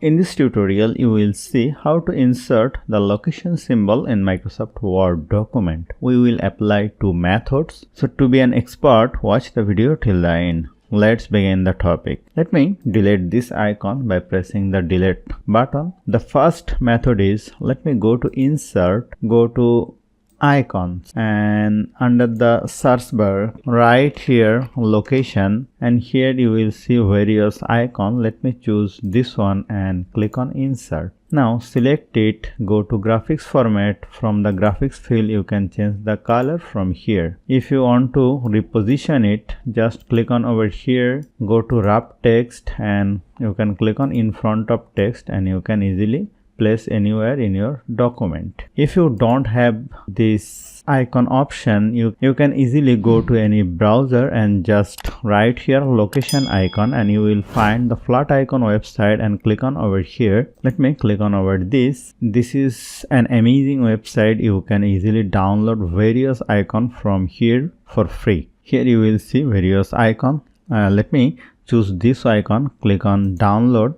In this tutorial, you will see how to insert the location symbol in Microsoft Word document. We will apply two methods. So to be an expert, watch the video till the end. Let's begin the topic. Let me delete this icon by pressing the delete button. The first method is, let me go to insert, go to icons, and under the search bar right here location, and here you will see various icons. Let me choose this one and click on insert. Now select it, go to graphics format. From the graphics field you can change the color from here. If you want to reposition it, just click on over here, go to wrap text, and you can click on in front of text, and you can easily place anywhere in your document. If you don't have this icon option, you can easily go to any browser and just write here location icon, and you will find the flat icon website and click on over here. Let me click on over this. This is an amazing website. You can easily download various icons from here for free. Here you will see various icons. Let me choose this icon, click on download,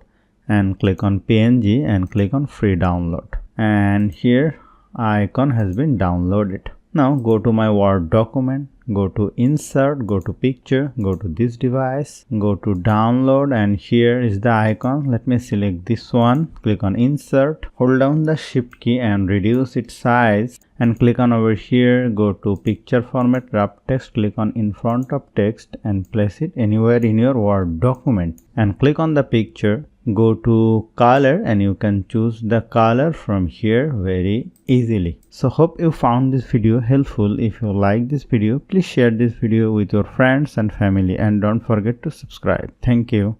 and click on PNG and click on free download, and here icon has been downloaded. Now go to my Word document, go to insert, go to picture, go to this device, go to download, and here is the icon. Let me select this one, click on insert, hold down the shift key and reduce its size, and click on over here, go to picture format, wrap text, click on in front of text and place it anywhere in your Word document, and click on the picture. Go to color, and you can choose the color from here very easily. So hope you found this video helpful. If you like this video, please share this video with your friends and family, and don't forget to subscribe. Thank you.